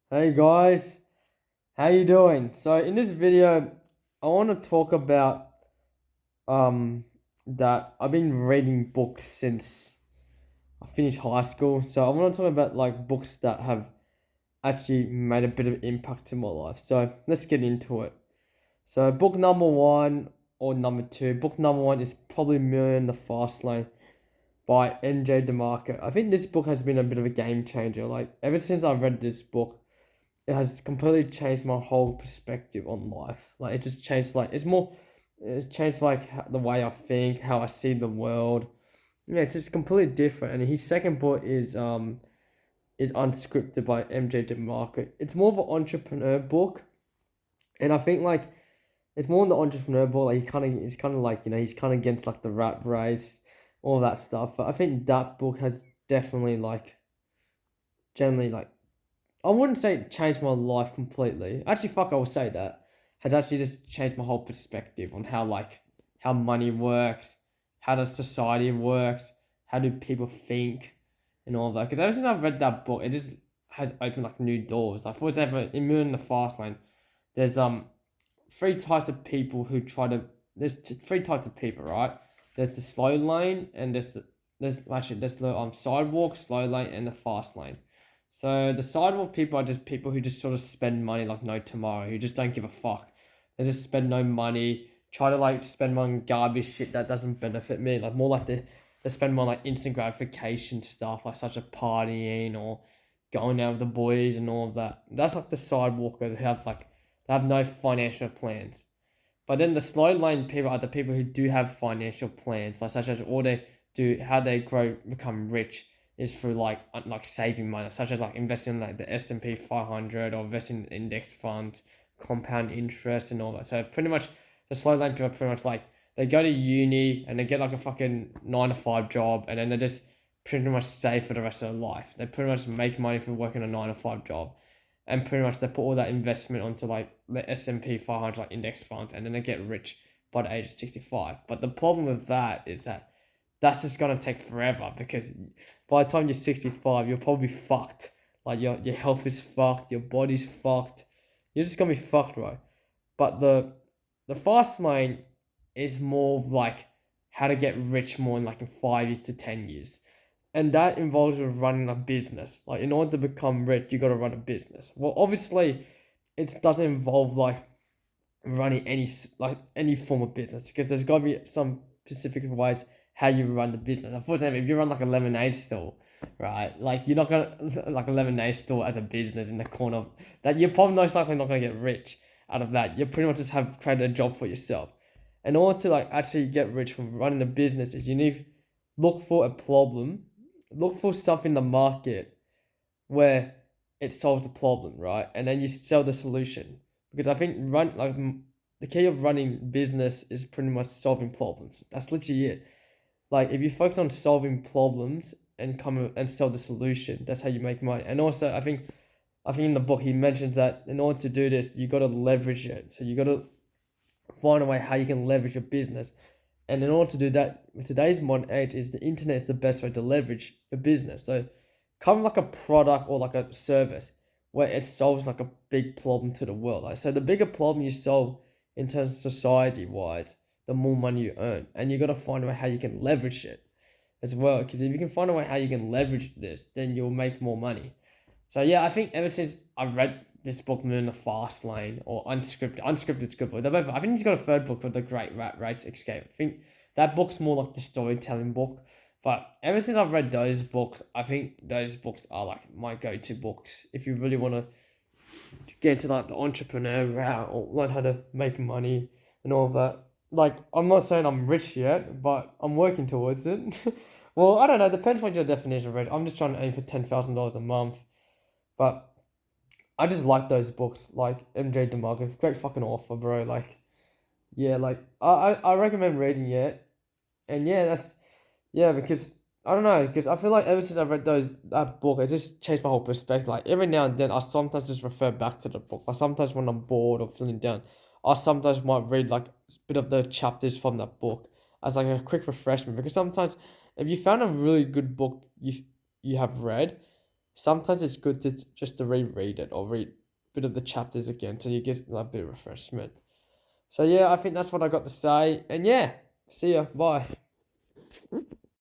Hey guys, how you doing? So in this video, I want to talk about um that I've been reading books since I finished high school. So I want to talk about like books that have actually made a bit of impact in my life. So let's get into it. So book number one or number two. Book number one is probably Million the Fast Lane by N.J. DeMarco. I think this book has been a bit of a game changer. Like ever since I've read this book, it has completely changed my whole perspective on life. Like it just changed. It's changed like the way I think, how I see the world. Yeah, it's just completely different. And his second book is Unscripted by M.J. DeMarco. It's more of an entrepreneur book, and I think like it's more in the entrepreneur book. Like he's kind of like he's kind of against like the rat race, all that stuff. But I think that book has definitely like generally like I wouldn't say it changed my life completely. Actually, fuck, I will say that has actually just changed my whole perspective on how money works, how does society works, how do people think, and all of that. Because ever since I've read that book, it just has opened like new doors. Like for example, in Moon in the Fast Lane, there's three types of people who try to. Three types of people, right? There's the slow lane, and there's the sidewalk, slow lane, and the fast lane. So the sidewalk people are just people who just sort of spend money like no tomorrow, who just don't give a fuck. They just spend no money, try to like spend money on garbage shit that doesn't benefit me. Like more like they spend money like instant gratification stuff, like such as partying or going out with the boys and all of that. That's like the sidewalker who have like they have no financial plans. But then the slow lane people are the people who do have financial plans, like such as all they do, how they become rich is through like saving money, such as like investing in like the S&P 500 or investing in index funds, compound interest and all that. So pretty much the slow lane people are pretty much like they go to uni and they get like a fucking 9 to 5 job and then they just pretty much save for the rest of their life. They pretty much make money for working a 9 to 5 job and pretty much they put all that investment onto like the S&P 500 like index funds and then they get rich by the age of 65. But the problem with that is that that's just gonna take forever because by the time you're 65 you're probably fucked. Like your health is fucked, your body's fucked. You're just gonna be fucked, right? But the fast lane is more of like how to get rich more in like in 5 years to 10 years, and that involves with running a business. Like in order to become rich, you got to run a business. Well, obviously, it doesn't involve like running any form of business because there's got to be some specific ways how you run the business. For example, if you run like a lemonade store, right? Like you're not gonna like a lemonade store as a business in the corner that you're probably most likely not gonna get rich out of that. You pretty much just have created a job for yourself. In order to like actually get rich from running a business, is you need to look for a problem, look for stuff in the market where it solves the problem, right? And then you sell the solution. Because I think the key of running business is pretty much solving problems. That's literally it. Like if you focus on solving problems and come and sell the solution, that's how you make money. And also, I think in the book he mentions that in order to do this, you got to leverage it. So you got to find a way how you can leverage your business. And in order to do that, with today's modern age, is the internet is the best way to leverage your business. So, come like a product or like a service where it solves like a big problem to the world. Like, so the bigger problem you solve in terms of society wise, the more money you earn, and you got to find a way how you can leverage it as well. Because if you can find a way how you can leverage this, then you'll make more money. So yeah, I think ever since I've read this book, Moon in the Fast Lane or Unscripted's good book. They're both. I think he's got a third book called The Great Rat Race Escape. I think that book's more like the storytelling book. But ever since I've read those books, I think those books are like my go-to books if you really want to get into like the entrepreneur route or learn how to make money and all of that. Like I'm not saying I'm rich yet, but I'm working towards it. Well, I don't know. Depends what your definition of rich. I'm just trying to aim for $10,000 a month, but I just like those books, like MJ DeMarco, great fucking author, bro. Like, yeah, like I recommend reading it, and yeah, because I don't know, because I feel like ever since I read that book, it just changed my whole perspective. Like every now and then, I sometimes just refer back to the book. I sometimes when I'm bored or feeling down, I sometimes might read like a bit of the chapters from that book as like a quick refreshment. Because sometimes, if you found a really good book you have read, sometimes it's good to just to reread it or read a bit of the chapters again so you get a bit of refreshment. So yeah, I think that's what I got to say. And yeah, see ya. Bye.